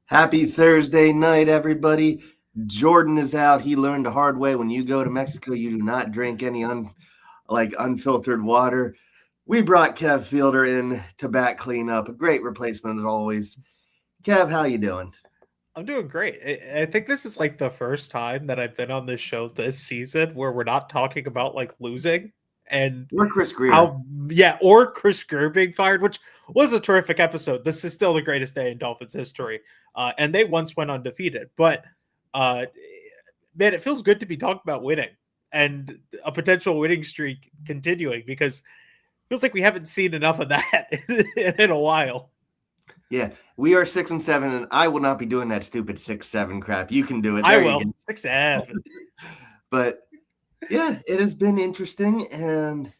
Happy Thursday night, everybody. Jordan is out. He learned the hard way. When you go to Mexico, you do not drink any unfiltered water. We brought Kev Fielder in to back clean up. A great replacement as always. Kev, how you doing? I'm doing great. I think this is like the first time that I've been on this show this season where we're not talking about like losing and We're Chris Greer. or Chris Greer being fired, which was a terrific episode. This is still the greatest day in Dolphins history. And they once went undefeated. But uh, man, it feels good to be talking about winning and a potential winning streak continuing because it feels like we haven't seen enough of that in a while. Yeah, we are 6-7, and I will not be doing that stupid 6-7 crap. You can do it. I will 6-7. But yeah, it has been interesting and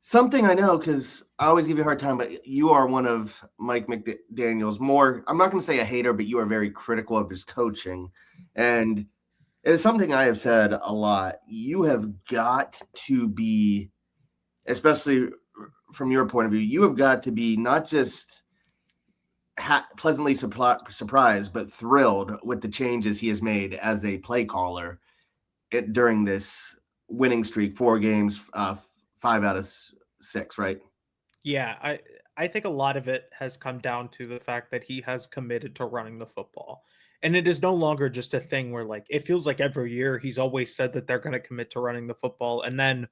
something I know because I always give you a hard time, but you are one of Mike McDaniel's more, I'm not going to say a hater, but you are very critical of his coaching. And it is something I have said a lot. You have got to be, especially from your point of view, you have got to be not just pleasantly surprised, but thrilled with the changes he has made as a play caller during this winning streak, 4 games, 5 out of 6, right? Yeah, I think a lot of it has come down to the fact that he has committed to running the football. And it is no longer just a thing where like it feels like every year he's always said that they're going to commit to running the football and then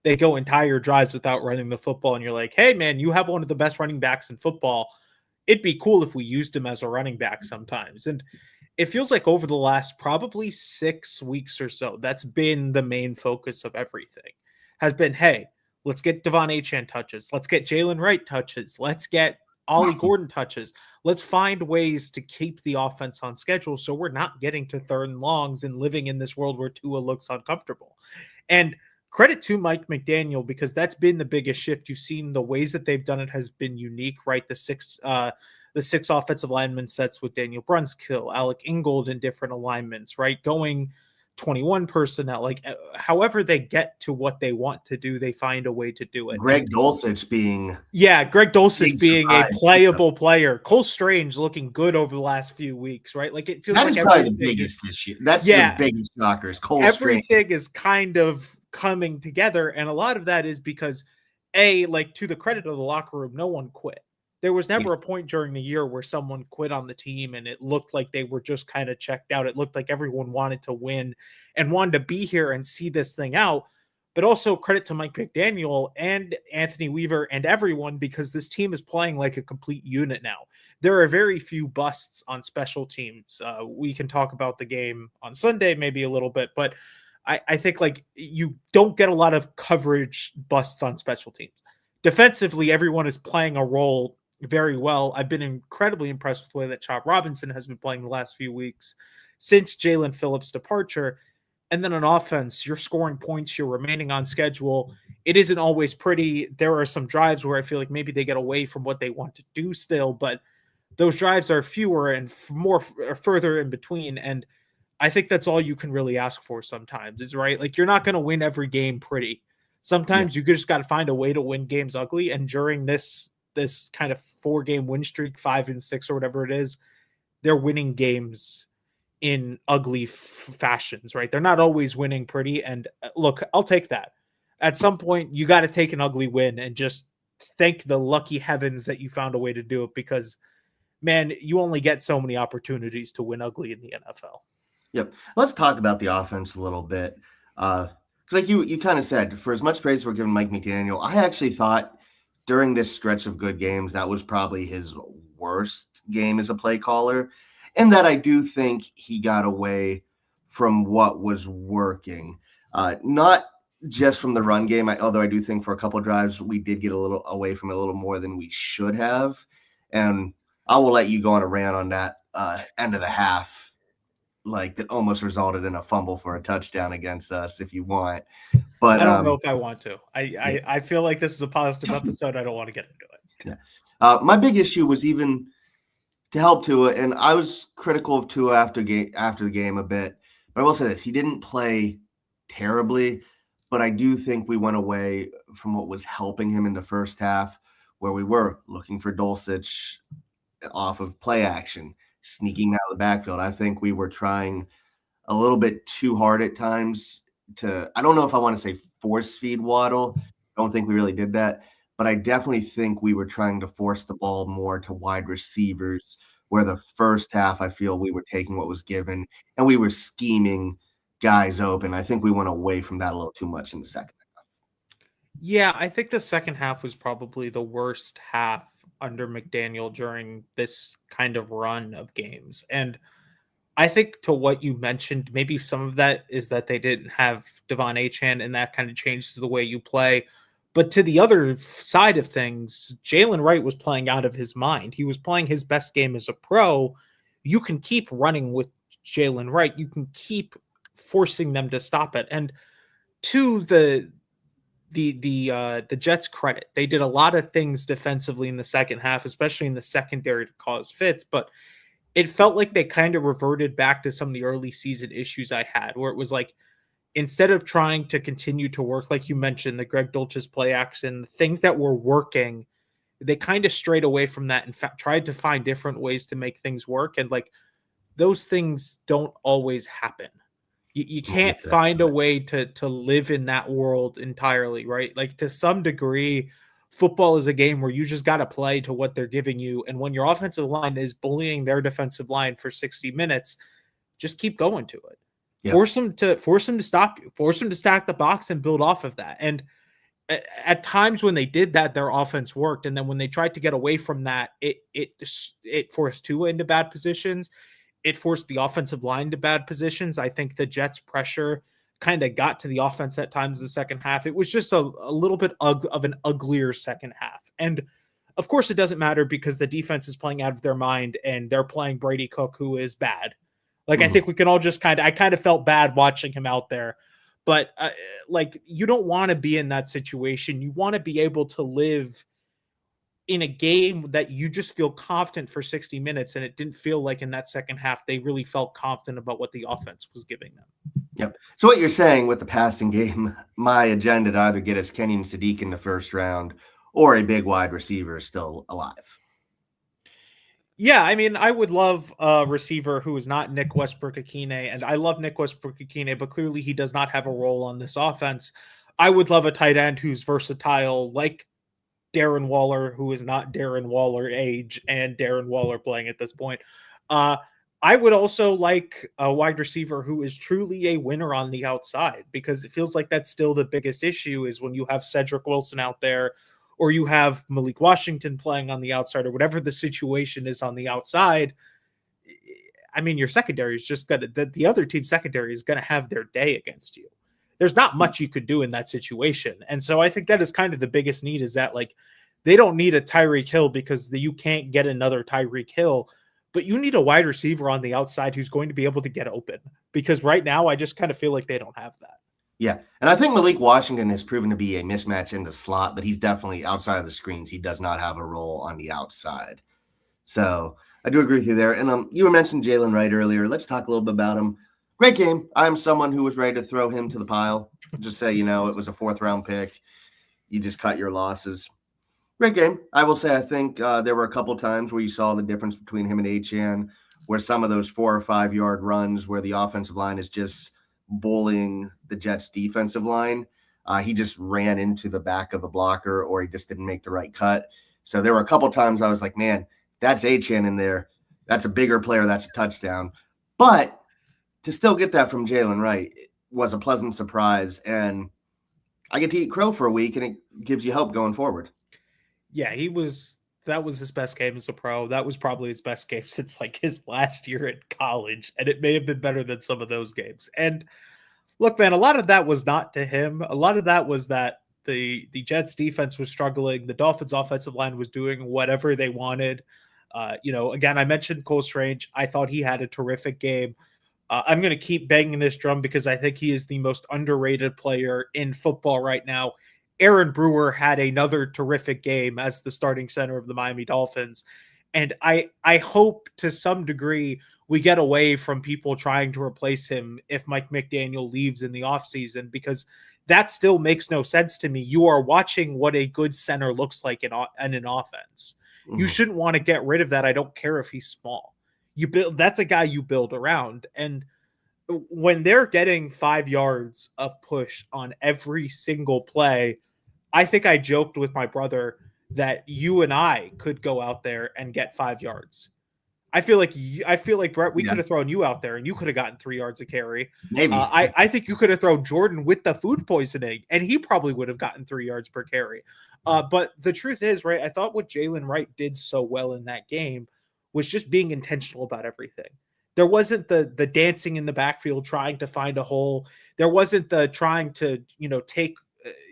they go entire drives without running the football and you're like, "Hey man, you have one of the best running backs in football. It'd be cool if we used him as a running back sometimes." And it feels like over the last probably 6 weeks or so, that's been the main focus of everything. Has been, hey, let's get Devon Achane touches. Let's get Jalen Wright touches. Let's get Ollie Gordon touches. Let's find ways to keep the offense on schedule so we're not getting to third and longs and living in this world where Tua looks uncomfortable. And credit to Mike McDaniel because that's been the biggest shift. You've seen the ways that they've done it has been unique, right? The six offensive lineman sets with Daniel Brunskill, Alec Ingold in different alignments, right? Going 21 personnel, like however they get to what they want to do, they find a way to do it. Greg Dulcich being a playable player. Cole Strange looking good over the last few weeks, right? Like it feels that like is probably the biggest issue. That's the biggest shockers. Cole Strange. Everything is kind of coming together, and a lot of that is because like to the credit of the locker room, no one quit. There was never a point during the year where someone quit on the team and it looked like they were just kind of checked out. It looked like everyone wanted to win and wanted to be here and see this thing out. But also credit to Mike McDaniel and Anthony Weaver and everyone because this team is playing like a complete unit now. There are very few busts on special teams. We can talk about the game on Sunday maybe a little bit, but I think like you don't get a lot of coverage busts on special teams. Defensively, everyone is playing a role very well. I've been incredibly impressed with the way that Chop Robinson has been playing the last few weeks since Jalen Phillips' departure. And then on offense, you're scoring points, you're remaining on schedule. It isn't always pretty. There are some drives where I feel like maybe they get away from what they want to do still, but those drives are fewer and more further in between. And I think that's all you can really ask for sometimes is right. Like you're not going to win every game pretty. Sometimes you just got to find a way to win games ugly. And during this kind of 4-game win streak, 5 and 6 or whatever it is, they're winning games in ugly fashions, right? They're not always winning pretty. And look, I'll take that. At some point, you got to take an ugly win and just thank the lucky heavens that you found a way to do it because, man, you only get so many opportunities to win ugly in the NFL. Yep. Let's talk about the offense a little bit. Like you kind of said, for as much praise we're giving Mike McDaniel, I actually thought during this stretch of good games, that was probably his worst game as a play caller. And that I do think he got away from what was working. Not just from the run game, although I do think for a couple of drives, we did get a little away from it a little more than we should have. And I will let you go on a rant on that end of the half. Like that almost resulted in a fumble for a touchdown against us if you want. But I don't know if I want to. I feel like this is a positive episode. I don't want to get into it. Yeah. My big issue was even to help Tua, and I was critical of Tua after the game a bit. But I will say this. He didn't play terribly, but I do think we went away from what was helping him in the first half, where we were looking for Dulcich off of play action. sneaking out of the backfield. I think we were trying a little bit too hard at times I don't know if I want to say force feed Waddle. I don't think we really did that, but I definitely think we were trying to force the ball more to wide receivers, where the first half, I feel we were taking what was given and we were scheming guys open. I think we went away from that a little too much in the second. Yeah, I think the second half was probably the worst half under McDaniel during this kind of run of games. And I think to what you mentioned, maybe some of that is that they didn't have Devon Achane, and that kind of changes the way you play. But to the other side of things, Jalen Wright was playing out of his mind. He was playing his best game as a pro. You can keep running with Jalen Wright. You can keep forcing them to stop it. And to the Jets' credit, they did a lot of things defensively in the second half, especially in the secondary, to cause fits. But it felt like they kind of reverted back to some of the early season issues I had, where it was like, instead of trying to continue to work, like you mentioned, the Greg Dulce's play action, things that were working, they kind of strayed away from that and tried to find different ways to make things work. And like, those things don't always happen. You can't find a way to live in that world entirely, right? Like, to some degree, football is a game where you just got to play to what they're giving you. And when your offensive line is bullying their defensive line for 60 minutes, just keep going to it. Yep. Force them to stop you, force them to stack the box and build off of that. And at times when they did that, their offense worked. And then when they tried to get away from that, it forced Tua into bad positions. It forced the offensive line to bad positions. I think the Jets' pressure kind of got to the offense at times in the second half. It was just a little bit of an uglier second half. And of course it doesn't matter, because the defense is playing out of their mind and they're playing Brady Cook, who is bad. Like, I think we can all just I kind of felt bad watching him out there, but like, you don't want to be in that situation. You want to be able to live in a game that you just feel confident for 60 minutes. And it didn't feel like in that second half, they really felt confident about what the offense was giving them. Yep. So what you're saying with the passing game, my agenda to either get us Kenyon Sadiq in the first round or a big wide receiver is still alive. Yeah, I mean, I would love a receiver who is not Nick Westbrook-Akine, and I love Nick Westbrook-Akine, but clearly he does not have a role on this offense. I would love a tight end who's versatile, like Darren Waller, who is not Darren Waller age and Darren Waller playing at this point. I would also like a wide receiver who is truly a winner on the outside, because it feels like that's still the biggest issue, is when you have Cedric Wilson out there, or you have Malik Washington playing on the outside, or whatever the situation is on the outside. I mean, your secondary is just going to, the other team secondary is going to have their day against you. There's not much you could do in that situation. And so I think that is kind of the biggest need, is that, like, they don't need a Tyreek Hill, because you can't get another Tyreek Hill, but you need a wide receiver on the outside who's going to be able to get open, because right now I just kind of feel like they don't have that. Yeah, and I think Malik Washington has proven to be a mismatch in the slot, but he's definitely outside of the screens. He does not have a role on the outside. So I do agree with you there. And you were mentioning Jalen Wright earlier. Let's talk a little bit about him. Great game. I'm someone who was ready to throw him to the pile. Just say, it was a 4th-round pick. You just cut your losses. Great game. I will say I think there were a couple times where you saw the difference between him and Achane, where some of those 4 or 5 yard runs where the offensive line is just bullying the Jets defensive line. He just ran into the back of the blocker, or he just didn't make the right cut. So there were a couple times I was like, man, that's Achane in there. That's a bigger player. That's a touchdown. But to still get that from Jalen Wright was a pleasant surprise. And I get to eat crow for a week, and it gives you hope going forward. Yeah, that was his best game as a pro. That was probably his best game since like his last year at college. And it may have been better than some of those games. And look, man, a lot of that was not to him. A lot of that was that the Jets defense was struggling. The Dolphins offensive line was doing whatever they wanted. Again, I mentioned Cole Strange. I thought he had a terrific game. I'm going to keep banging this drum, because I think he is the most underrated player in football right now. Aaron Brewer had another terrific game as the starting center of the Miami Dolphins. And I hope to some degree we get away from people trying to replace him if Mike McDaniel leaves in the offseason, because that still makes no sense to me. You are watching what a good center looks like in an offense. Mm-hmm. You shouldn't want to get rid of that. I don't care if he's small. That's a guy you build around. And when they're getting 5 yards of push on every single play, I think I joked with my brother that you and I could go out there and get 5 yards. I feel like Brett, we could have thrown you out there and you could have gotten 3 yards of carry. Maybe. I think you could have thrown Jordan with the food poisoning and he probably would have gotten 3 yards per carry. But the truth is, right, I thought what Jalen Wright did so well in that game was just being intentional about everything. There wasn't the dancing in the backfield trying to find a hole. There wasn't the trying to, take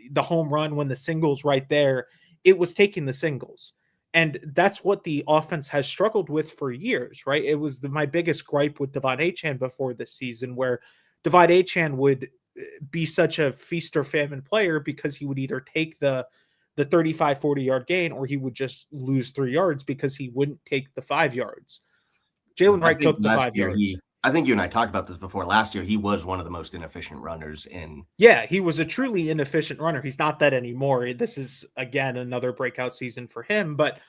the home run when the single's right there. It was taking the singles. And that's what the offense has struggled with for years, right? It was my biggest gripe with Devon Achane before this season, where Devon Achane would be such a feast or famine player because he would either take the 35, 40-yard gain or he would just lose 3 yards because he wouldn't take the 5 yards. Jalen Wright took the 5 yards. I think you and I talked about this before. Last year, he was one of the most inefficient runners in. Yeah, he was a truly inefficient runner. He's not that anymore. This is, again, another breakout season for him. But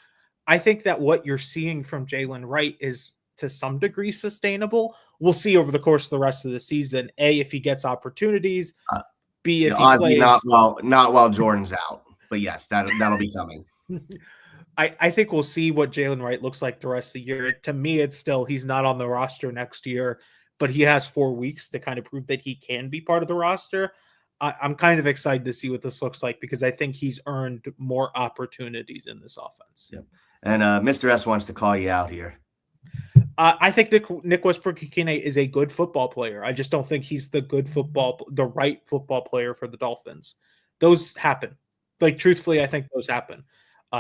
I think that what you're seeing from Jalen Wright is to some degree sustainable. We'll see over the course of the rest of the season. A, if he gets opportunities. B, if he plays. Not while Jordan's out. But yes, that'll be coming. I think we'll see what Jalen Wright looks like the rest of the year. To me, it's still he's not on the roster next year, but he has 4 weeks to kind of prove that he can be part of the roster. I'm kind of excited to see what this looks like because I think he's earned more opportunities in this offense. Yep. And Mr. S wants to call you out here. I think Nick Westbrook-Ikhine is a good football player. I just don't think he's the right football player for the Dolphins. Those happen. Like, truthfully, I think those happen.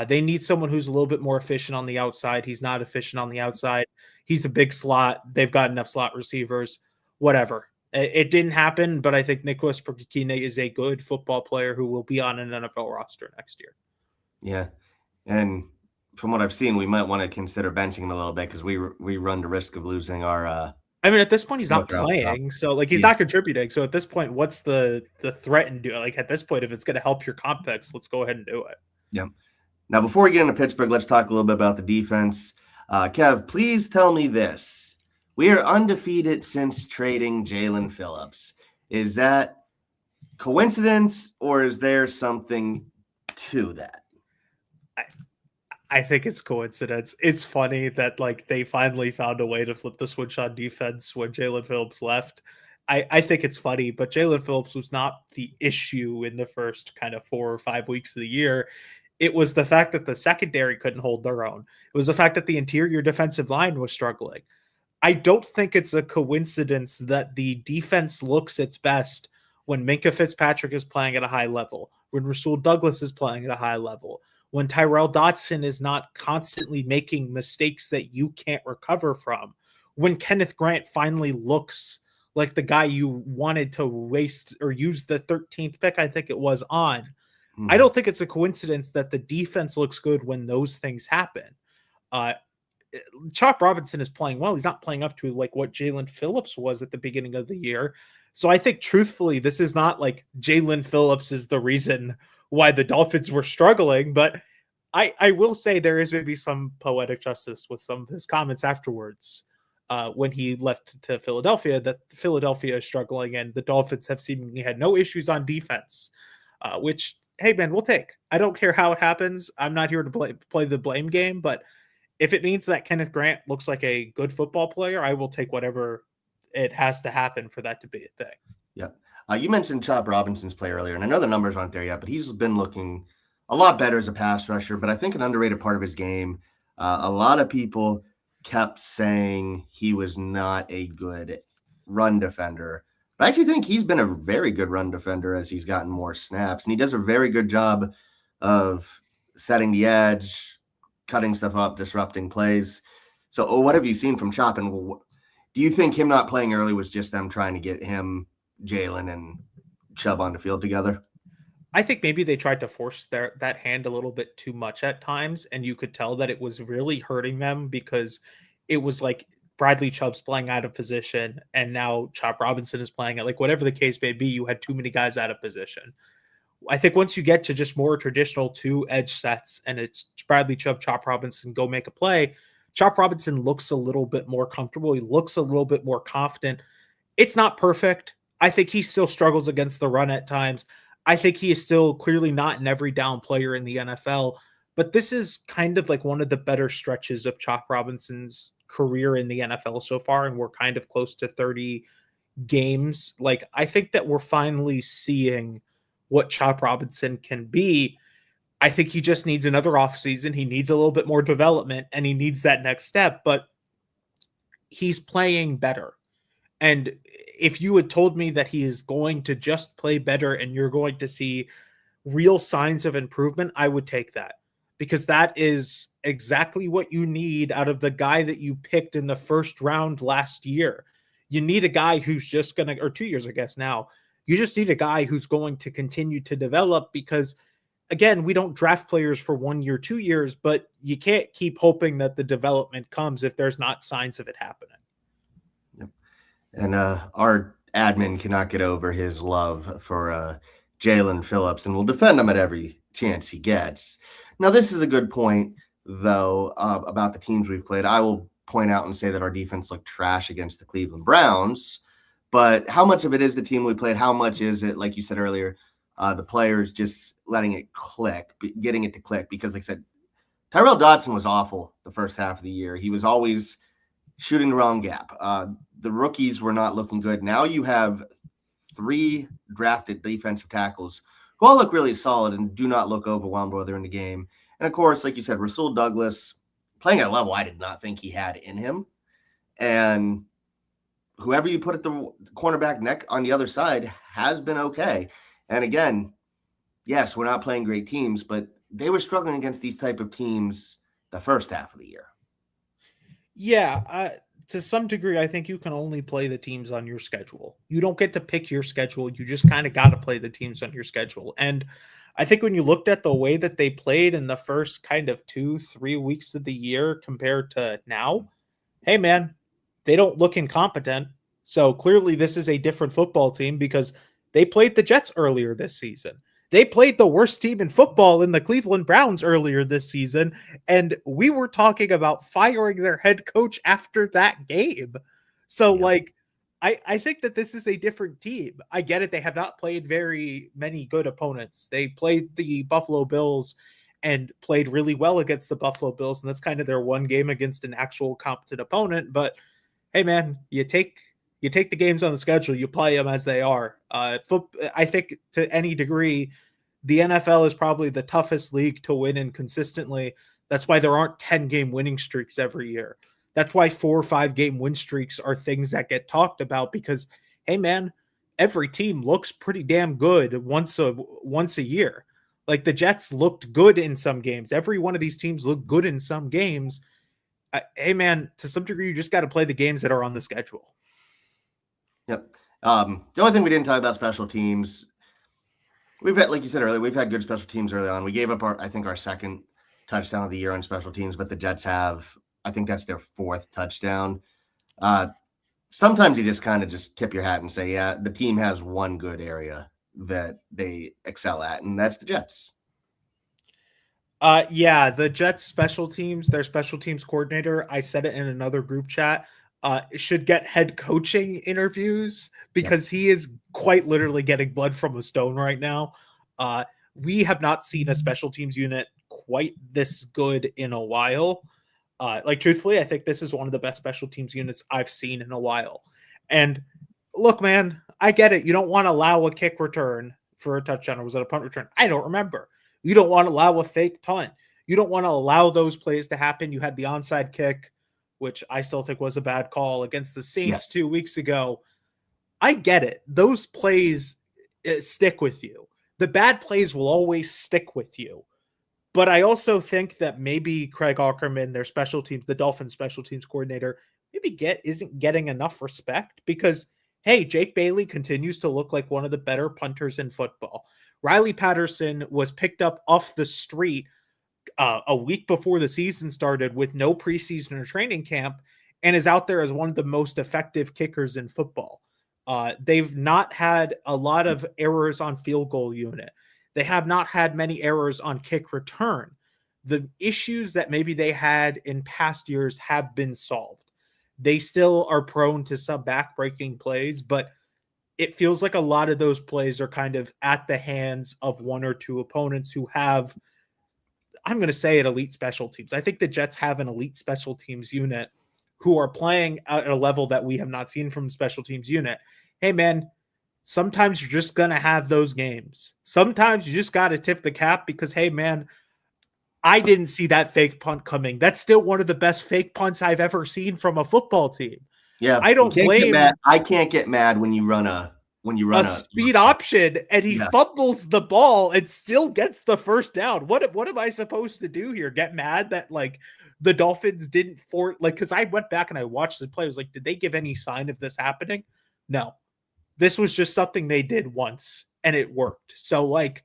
They need someone who's a little bit more efficient on the outside. He's not efficient on the outside. He's a big slot. They've got enough slot receivers, whatever. It didn't happen, but I think Nick Westbrook-Ikhine is a good football player who will be on an NFL roster next year. Yeah. And from what I've seen, we might want to consider benching him a little bit because we run the risk of losing our I mean, at this point, he's not playing. So, like, he's not contributing. So, at this point, what's the threat in doing? Like, at this point, if it's going to help your comp picks, let's go ahead and do it. Yeah. Now, before we get into Pittsburgh, let's talk a little bit about the defense. Kev, please tell me this. We are undefeated since trading Jalen Phillips. Is that coincidence or is there something to that? I think it's coincidence. It's funny that, like, they finally found a way to flip the switch on defense when Jalen Phillips left. I think it's funny, but Jalen Phillips was not the issue in the first kind of 4 or 5 weeks of the year. It was the fact that the secondary couldn't hold their own. It was the fact that the interior defensive line was struggling. I don't think it's a coincidence that the defense looks its best when Minkah Fitzpatrick is playing at a high level, when Rasul Douglas is playing at a high level, when Tyrell Dodson is not constantly making mistakes that you can't recover from, when Kenneth Grant finally looks like the guy you wanted to waste or use the 13th pick, I think it was, on. I don't think it's a coincidence that the defense looks good when those things happen. Chop Robinson is playing well. He's not playing up to like what Jalen Phillips was at the beginning of the year. So I think truthfully, this is not like Jalen Phillips is the reason why the Dolphins were struggling, but I will say there is maybe some poetic justice with some of his comments afterwards when he left to Philadelphia, that Philadelphia is struggling and the Dolphins have seemingly had no issues on defense, which, hey man, we'll take. I don't care how it happens. I'm not here to play the blame game, but if it means that Kenneth Grant looks like a good football player, I will take whatever it has to happen for that to be a thing. Yep. You mentioned Chop Robinson's play earlier, and I know the numbers aren't there yet, but he's been looking a lot better as a pass rusher. But I think an underrated part of his game, a lot of people kept saying he was not a good run defender. But I actually think he's been a very good run defender as he's gotten more snaps, and he does a very good job of setting the edge, cutting stuff up, disrupting plays. So what have you seen from Chop? And do you think him not playing early was just them trying to get him, Jalen, and Chubb on the field together? I think maybe they tried to force that hand a little bit too much at times, and you could tell that it was really hurting them because it was like Bradley Chubb's playing out of position, and now Chop Robinson is playing it. Like, whatever the case may be, you had too many guys out of position. I think once you get to just more traditional 2 edge sets and it's Bradley Chubb, Chop Robinson, go make a play, Chop Robinson looks a little bit more comfortable. He looks a little bit more confident. It's not perfect. I think he still struggles against the run at times. I think he is still clearly not an every down player in the NFL, but this is kind of like one of the better stretches of Chop Robinson's career in the NFL so far, and we're kind of close to 30 games. Like, I think that we're finally seeing what Chop Robinson can be. I think he just needs another offseason. He needs a little bit more development, and he needs that next step, but he's playing better. And if you had told me that he is going to just play better and you're going to see real signs of improvement, I would take that, because that is exactly what you need out of the guy that you picked in the first round last year. You need a guy who's just going to, or 2 years, I guess now, you just need a guy who's going to continue to develop, because again, we don't draft players for 1 year, 2 years, but you can't keep hoping that the development comes if there's not signs of it happening. Yep. And our admin cannot get over his love for Jalen Phillips, and will defend him at every chance he gets. Now, this is a good point, though, about the teams we've played. I will point out and say that our defense looked trash against the Cleveland Browns, but how much of it is the team we played? How much is it, like you said earlier, the players just letting it click, getting it to click? Because, like I said, Tyrell Dodson was awful the first half of the year. He was always shooting the wrong gap. The rookies were not looking good. Now you have 3 drafted defensive tackles who all look really solid and do not look overwhelmed while they're in the game. And, of course, like you said, Rasul Douglas playing at a level I did not think he had in him. And whoever you put at the cornerback neck on the other side has been okay. And, again, yes, we're not playing great teams, but they were struggling against these type of teams the first half of the year. Yeah, to some degree, I think you can only play the teams on your schedule. You don't get to pick your schedule. You just kind of got to play the teams on your schedule. And I think when you looked at the way that they played in the first kind of 2-3 weeks of the year compared to now, hey, man, they don't look incompetent. So clearly this is a different football team, because they played the Jets earlier this season. They played the worst team in football in the Cleveland Browns earlier this season, and we were talking about firing their head coach after that game. So, I think that this is a different team. I get it. They have not played very many good opponents. They played the Buffalo Bills and played really well against the Buffalo Bills, and that's kind of their one game against an actual competent opponent. But, hey, man, you take the games on the schedule, you play them as they are. I think to any degree, the NFL is probably the toughest league to win in consistently. That's why there aren't 10-game winning streaks every year. That's why 4 or 5 game win streaks are things that get talked about, because, hey, man, every team looks pretty damn good once a year. Like, the Jets looked good in some games. Every one of these teams looked good in some games. Hey, man, to some degree, you just got to play the games that are on the schedule. Yep. The only thing we didn't talk about special teams. We've had, like you said earlier, we've had good special teams early on. We gave up our second touchdown of the year on special teams, but the Jets have, I think that's their 4th touchdown. Sometimes you just kind of just tip your hat and say, yeah, the team has one good area that they excel at, and that's the Jets. Yeah, the Jets special teams, their special teams coordinator, I said it in another group chat, should get head coaching interviews, because he is quite literally getting blood from a stone right now. We have not seen a special teams unit quite this good in a while. Truthfully, I think this is one of the best special teams units I've seen in a while. And look, man, I get it. You don't want to allow a kick return for a touchdown, or was it a punt return? I don't remember. You don't want to allow a fake punt. You don't want to allow those plays to happen. You had the onside kick, which I still think was a bad call against the Saints 2 weeks ago. I get it. Those plays stick with you. The bad plays will always stick with you. But I also think that maybe Craig Aukerman, their special teams, the Dolphins special teams coordinator, isn't getting enough respect, because, hey, Jake Bailey continues to look like one of the better punters in football. Riley Patterson was picked up off the street a week before the season started with no preseason or training camp, and is out there as one of the most effective kickers in football. They've not had a lot of errors on field goal unit. They have not had many errors on kick return. the issues that maybe they had in past years have been solved. They still are prone to some backbreaking plays, but it feels like a lot of those plays are kind of at the hands of one or two opponents who have, I'm going to say it, elite special teams. I think the Jets have an elite special teams unit who are playing at a level that we have not seen from special teams unit. Hey, man, sometimes you're just going to have those games. Sometimes you just got to tip the cap because, hey, man, I didn't see that fake punt coming. That's still one of the best fake punts I've ever seen from a football team. Yeah, I don't blame. I can't get mad when you run a speed option and he fumbles the ball and still gets the first down. What am I supposed to do here? Get mad that like the Dolphins didn't because I went back and I watched the play. I was like, did they give any sign of this happening? No. This was just something they did once and it worked. So like,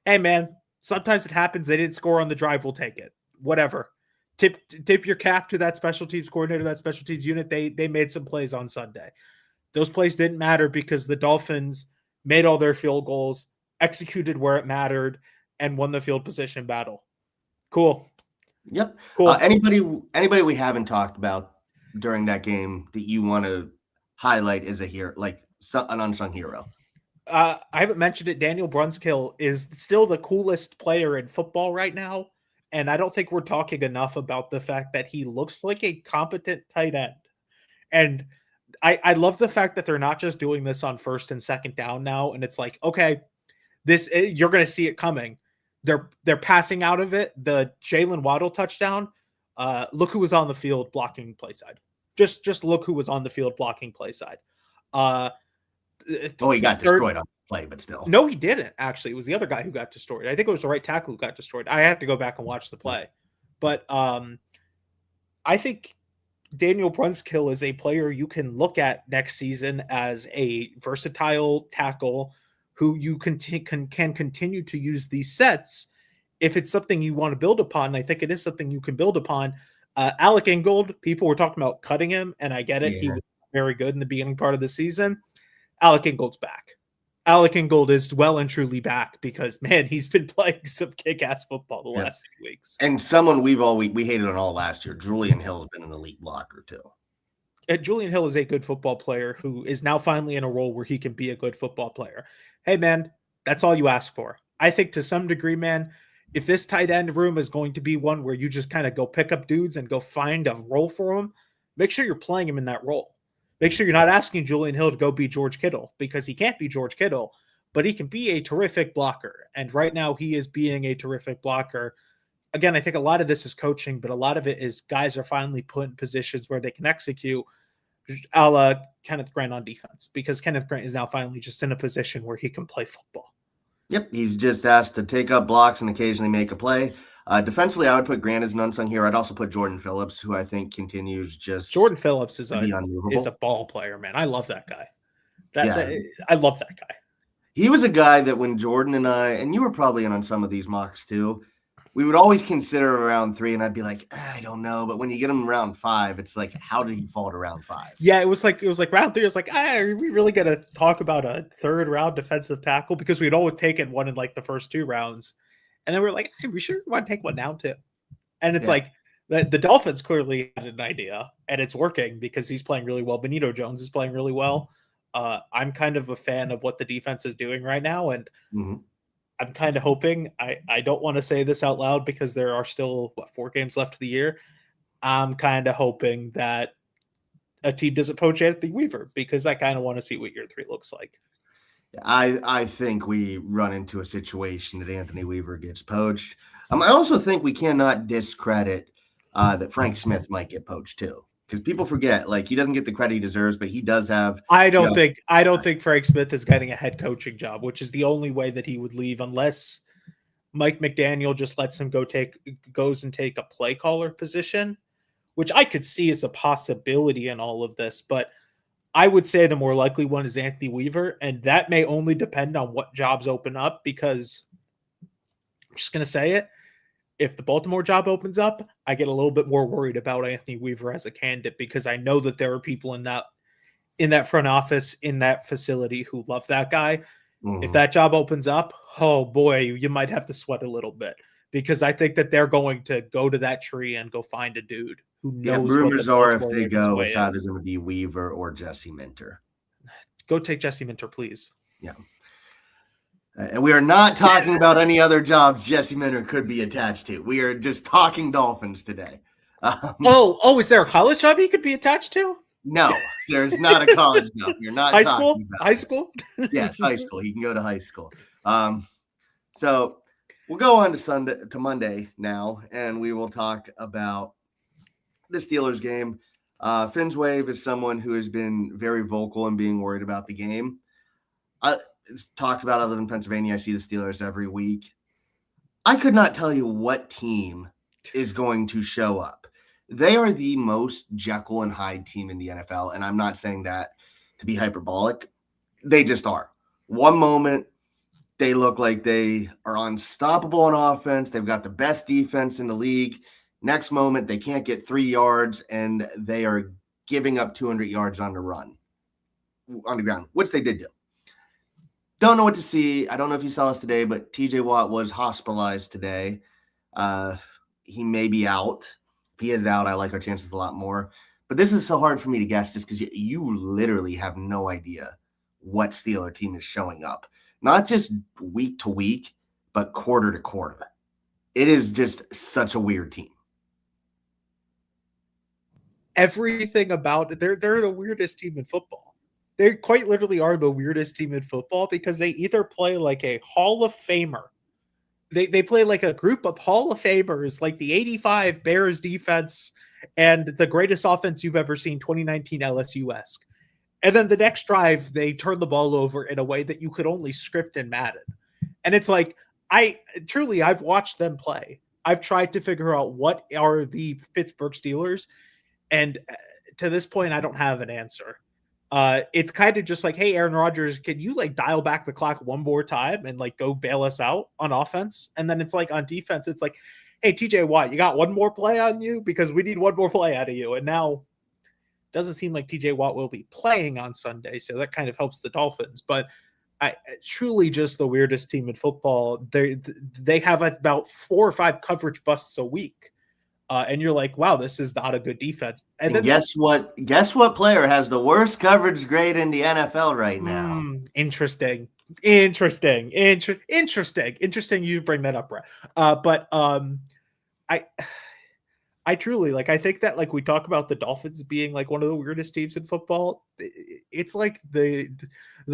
hey man, sometimes it happens. They didn't score on the drive. We'll take it. Whatever. Tip your cap to that special teams coordinator, that special teams unit. They made some plays on Sunday. Those plays didn't matter because the Dolphins made all their field goals, executed where it mattered, and won the field position battle. Cool. Yep. Cool. Anybody we haven't talked about during that game that you want to highlight as a hero, like an unsung hero? I haven't mentioned it. Daniel Brunskill is still the coolest player in football right now. And I don't think we're talking enough about the fact that he looks like a competent tight end. And I love the fact that they're not just doing this on first and second down now. And it's like, okay, you're going to see it coming. They're passing out of it. The Jalen Waddle touchdown. Look who was on the field blocking play side. Just look who was on the field blocking play side. He got destroyed on the play, but still. No, he didn't, actually. It was the other guy who got destroyed. I think it was the right tackle who got destroyed. I have to go back and watch the play. But I think Daniel Brunskill is a player you can look at next season as a versatile tackle who you can continue to use these sets if it's something you want to build upon. I think it is something you can build upon. Alec Ingold, people were talking about cutting him, and I get it. Yeah. He was very good in the beginning part of the season. Alec Ingold's back. Alec Ingold is well and truly back because, man, he's been playing some kick-ass football the last few weeks. And someone we hated on all last year, Julian Hill, has been an elite blocker too. Julian Hill is a good football player who is now finally in a role where he can be a good football player. Hey, man, that's all you ask for. I think to some degree, man, if this tight end room is going to be one where you just kind of go pick up dudes and go find a role for them, make sure you're playing him in that role. Make sure you're not asking Julian Hill to go be George Kittle because he can't be George Kittle, but he can be a terrific blocker. And right now he is being a terrific blocker. Again, I think a lot of this is coaching, but a lot of it is guys are finally put in positions where they can execute a la Kenneth Grant on defense because Kenneth Grant is now finally just in a position where he can play football. Yep. He's just asked to take up blocks and occasionally make a play. Defensively, I would put Grant as an unsung hero. I'd also put Jordan Phillips, who I think continues just. Jordan Phillips is a ball player, man. I love that guy. I love that guy. He was a guy that when Jordan and I, and you were probably in on some of these mocks too, we would always consider round 3, and I'd be like, I don't know. But when you get him round 5, it's like, how did he fall to round 5? Yeah, it was like round 3. It was like, are we really gonna talk about a third round defensive tackle? Because we'd always taken one in like the first 2 rounds. And then we're like, hey, we sure want to take one down too. And it's like the Dolphins clearly had an idea, and it's working because he's playing really well. Benito Jones is playing really well. I'm kind of a fan of what the defense is doing right now, and I'm kind of hoping. I don't want to say this out loud because there are still 4 games left of the year. I'm kind of hoping that a team doesn't poach Anthony Weaver because I kind of want to see what year 3 looks like. I think we run into a situation that Anthony Weaver gets poached. I also think we cannot discredit that Frank Smith might get poached too, because people forget like he doesn't get the credit he deserves, but he does have. I don't think Frank Smith is getting a head coaching job, which is the only way that he would leave, unless Mike McDaniel just lets him goes and take a play caller position, which I could see as a possibility in all of this, but. I would say the more likely one is Anthony Weaver, and that may only depend on what jobs open up because I'm just going to say it. If the Baltimore job opens up, I get a little bit more worried about Anthony Weaver as a candidate because I know that there are people in that front office, in that facility who love that guy. If that job opens up, oh boy, you might have to sweat a little bit because I think that they're going to go to that tree and go find a dude who knows what the rumors are if Baltimore they Ravens go, way it's either is. going to be Weaver or Jesse Minter. Go take Jesse Minter, please. Yeah. And we are not talking about any other jobs Jesse Minter could be attached to. We are just talking Dolphins today. Is there a college job he could be attached to? No, there's not a college job. You're not high talking school. about High it. school. Yes, high school. He can go to high school. So we'll go on to Monday now, and we will talk about the Steelers game. Finn's Wave is someone who has been very vocal and being worried about the game. It's talked about. I live in Pennsylvania. I see the Steelers every week. I could not tell you what team is going to show up. They are the most Jekyll and Hyde team in the NFL, and I'm not saying that to be hyperbolic. They just are. One moment, they look like they are unstoppable on offense. They've got the best defense in the league. Next moment, they can't get 3 yards, and they are giving up 200 yards on the ground, which they did do. Don't know what to see. I don't know if you saw this today, but TJ Watt was hospitalized today. He may be out. If he is out, I like our chances a lot more. But this is so hard for me to guess just because you literally have no idea what Steeler team is showing up. Not just week to week, but quarter to quarter. It is just such a weird team. Everything about it, they're the weirdest team in football. They quite literally are the weirdest team in football because they either play like a Hall of Famer. They play like a group of Hall of Famers, like the 85 Bears defense and the greatest offense you've ever seen, 2019 LSU-esque. And then the next drive, they turn the ball over in a way that you could only script in Madden. And it's like, I've watched them play. I've tried to figure out what are the Pittsburgh Steelers. And to this point, I don't have an answer. It's kind of just like, hey, Aaron Rodgers, can you like dial back the clock one more time and like go bail us out on offense? And then it's like on defense, it's like, hey, TJ Watt, you got one more play on you because we need one more play out of you. And now it doesn't seem like TJ Watt will be playing on Sunday. So that kind of helps the Dolphins. But truly just the weirdest team in football. They have about 4 or 5 coverage busts a week. And you're like, wow, this is not a good defense. And then guess what? Guess what player has the worst coverage grade in the NFL right now? Interesting. You bring that up, Brett. But I truly like. I think that like we talk about the Dolphins being like one of the weirdest teams in football. It's like the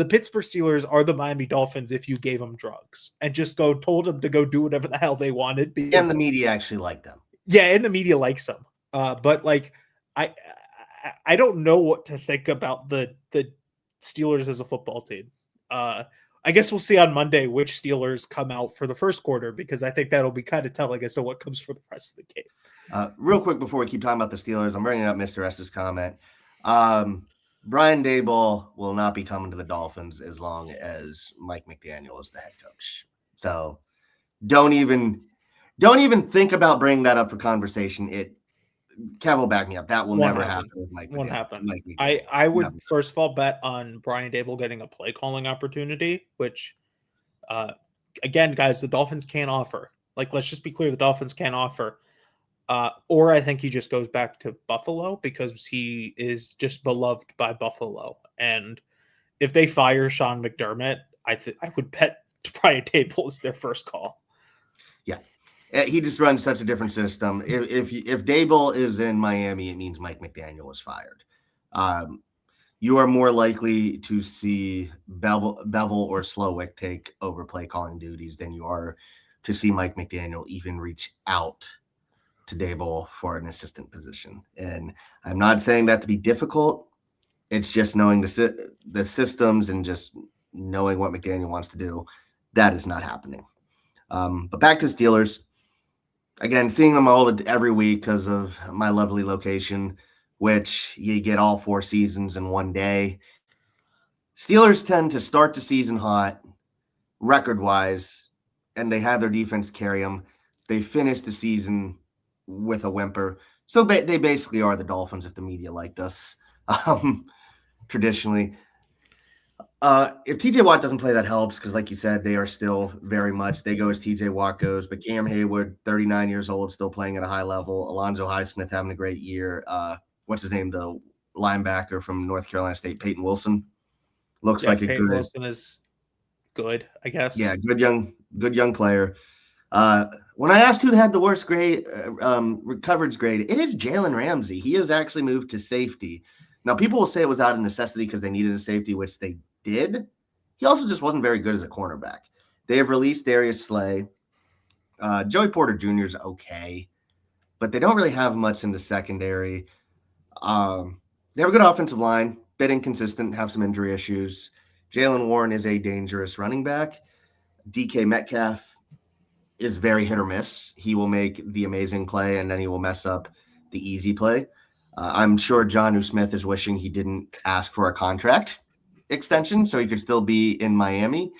Pittsburgh Steelers are the Miami Dolphins if you gave them drugs and just told them to go do whatever the hell they wanted. Because, and the media actually liked them. Yeah, and the media likes them. But like I don't know what to think about the Steelers as a football team. I guess we'll see on Monday which Steelers come out for the first quarter, because I think that'll be kind of telling as to what comes for the rest of the game. Real quick before we keep talking about the Steelers, I'm bringing up Mr. S's comment. Brian Daboll will not be coming to the Dolphins as long as Mike McDaniel is the head coach. So don't even think about bringing that up for conversation. Kev will back me up. That will never happen with Mike. Won't happen. I would first of all bet on Brian Daboll getting a play calling opportunity, which again, guys, the Dolphins can't offer. Like, let's just be clear, the Dolphins can't offer. Or I think he just goes back to Buffalo because he is just beloved by Buffalo. And if they fire Sean McDermott, I would bet Brian Daboll is their first call. Yeah. He just runs such a different system. If Daboll is in Miami, it means Mike McDaniel is fired. You are more likely to see Bevel or Slowick take over play calling duties than you are to see Mike McDaniel even reach out to Daboll for an assistant position. And I'm not saying that to be difficult. It's just knowing the systems and just knowing what McDaniel wants to do. That is not happening. But back to Steelers. Again, seeing them every week because of my lovely location, which you get all 4 seasons in one day. Steelers tend to start the season hot, record-wise, and they have their defense carry them. They finish the season with a whimper. So they basically are the Dolphins if the media liked us, traditionally. If TJ Watt doesn't play, that helps because, like you said, they are still very much they go as TJ Watt goes. But Cam Hayward, 39 years old, still playing at a high level. Alonzo Highsmith having a great year. What's his name? The linebacker from North Carolina State, Peyton Wilson, looks like a Peyton good. Wilson is good, I guess. Yeah, good young player. When I asked who had the worst grade, coverage grade, it is Jalen Ramsey. He has actually moved to safety. Now, people will say it was out of necessity because they needed a safety, which they did. He also just wasn't very good as a cornerback. They have released Darius Slay. Joey Porter Jr. is okay, but they don't really have much in the secondary. They have a good offensive line, bit inconsistent, have some injury issues. Jalen Warren is a dangerous running back. DK Metcalf is very hit or miss. He will make the amazing play, and then he will mess up the easy play. I'm sure Jonnu Smith is wishing he didn't ask for a contract extension so he could still be in Miami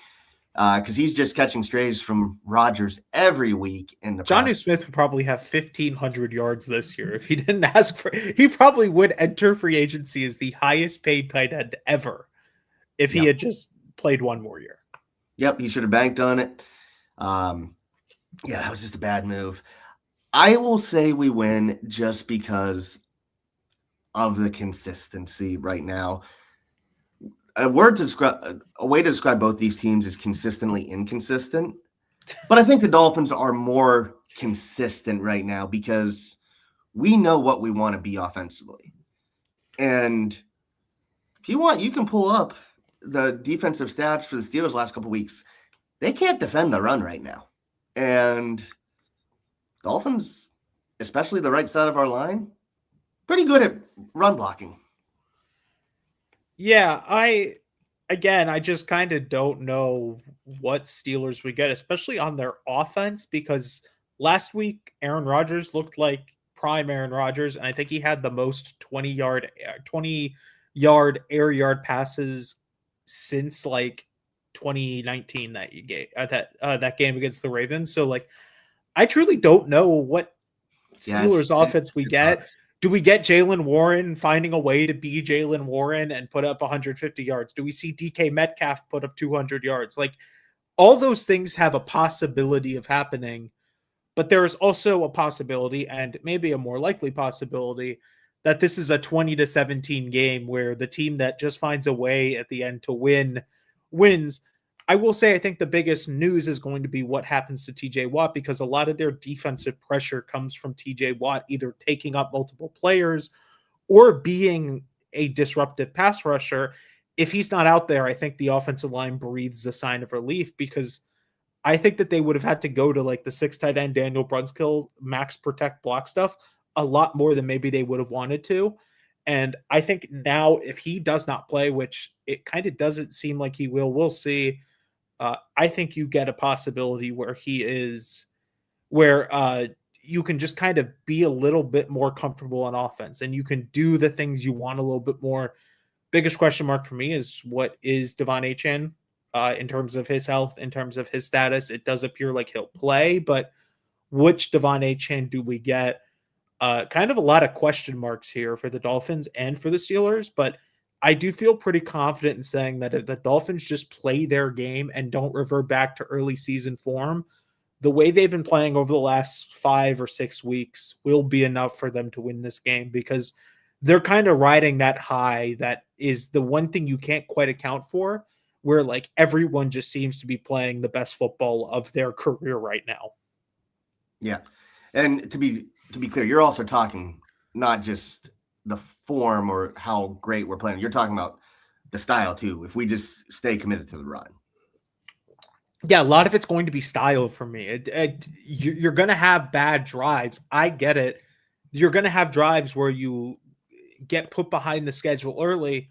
because he's just catching strays from Rodgers every week in the Jonnu press. Smith would probably have 1,500 yards this year if he didn't ask for it. He probably would enter free agency as the highest paid tight end ever if he had just played one more year. Yep, he should have banked on it. Yeah, that was just a bad move. I will say we win just because of the consistency right now. A way to describe both these teams is consistently inconsistent. But I think the Dolphins are more consistent right now because we know what we want to be offensively. And if you want, you can pull up the defensive stats for the Steelers last couple of weeks. They can't defend the run right now. And Dolphins, especially the right side of our line, pretty good at run blocking. Yeah, I just kind of don't know what Steelers we get, especially on their offense, because last week Aaron Rodgers looked like prime Aaron Rodgers, and I think he had the most 20-yard air yard passes since like 2019 that you gave that game against the Ravens. So like, I truly don't know what Steelers offense we get. Do we get Jalen Warren finding a way to be Jalen Warren and put up 150 yards? Do we see DK Metcalf put up 200 yards? Like, all those things have a possibility of happening, but there is also a possibility, and maybe a more likely possibility, that this is a 20-17 game where the team that just finds a way at the end to win wins. I will say I think the biggest news is going to be what happens to TJ Watt, because a lot of their defensive pressure comes from TJ Watt either taking up multiple players or being a disruptive pass rusher. If he's not out there, I think the offensive line breathes a sign of relief, because I think that they would have had to go to like the 6 tight end Daniel Brunskill max protect block stuff a lot more than maybe they would have wanted to. And I think now if he does not play, which it kind of doesn't seem like he will, we'll see. I think you get a possibility where you can just kind of be a little bit more comfortable on offense and you can do the things you want a little bit more. Biggest question mark for me is what is Devon Achane in terms of his health, in terms of his status. It does appear like he'll play, but which Devon Achane do we get? Kind of a lot of question marks here for the Dolphins and for the Steelers, but I do feel pretty confident in saying that if the Dolphins just play their game and don't revert back to early season form, the way they've been playing over the last 5 or 6 weeks will be enough for them to win this game, because they're kind of riding that high. That is the one thing you can't quite account for, where like everyone just seems to be playing the best football of their career right now. Yeah. And to be clear, you're also talking not just the form or how great we're playing. You're talking about the style too. If we just stay committed to the run. Yeah, a lot of it's going to be style for me. You're going to have bad drives. I get it. You're going to have drives where you get put behind the schedule early,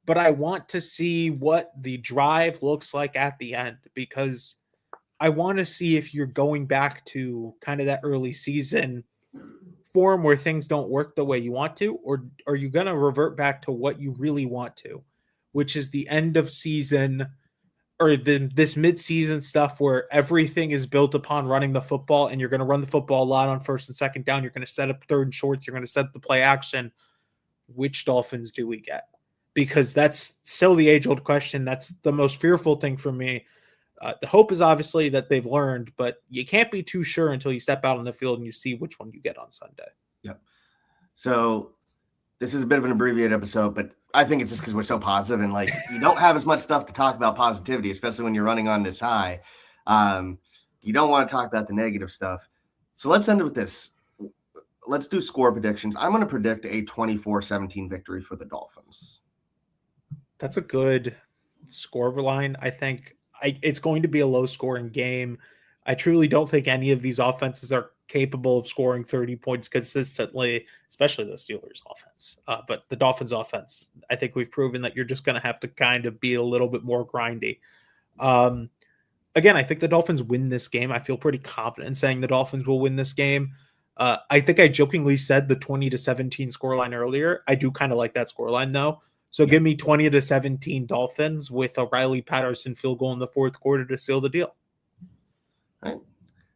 but I want to see what the drive looks like at the end, because I want to see if you're going back to kind of that early season form where things don't work the way you want to, or are you going to revert back to what you really want to, which is the end of season or this mid-season stuff where everything is built upon running the football, and you're going to run the football a lot on first and second down. You're going to set up third and shorts. You're going to set up the play action. Which Dolphins do we get? because that's still the age-old question. That's the most fearful thing for me. The hope is obviously that they've learned, but you can't be too sure until you step out on the field and you see which one you get on Sunday. Yep. So this is a bit of an abbreviated episode, but I think it's just because we're so positive and like you don't have as much stuff to talk about positivity, especially when you're running on this high. You don't want to talk about the negative stuff. So let's end it with this. Let's do score predictions. I'm going to predict a 24-17 victory for the Dolphins. That's a good score line. I think it's going to be a low-scoring game. I truly don't think any of these offenses are capable of scoring 30 points consistently, especially the Steelers offense. But the Dolphins offense, I think we've proven that you're just going to have to kind of be a little bit more grindy. Again, I think the Dolphins win this game. I feel pretty confident in saying the Dolphins will win this game. I think I jokingly said the 20-17 scoreline earlier. I do kind of like that scoreline though. So give me 20-17 Dolphins with a Riley Patterson field goal in the fourth quarter to seal the deal. All right.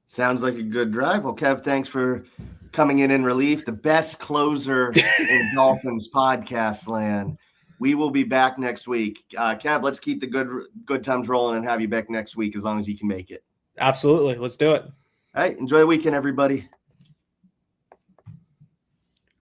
Sounds like a good drive. Well, Kev, thanks for coming in relief. The best closer in Dolphins podcast land. We will be back next week. Kev, let's keep the good times rolling and have you back next week as long as you can make it. Absolutely. Let's do it. All right. Enjoy the weekend, everybody.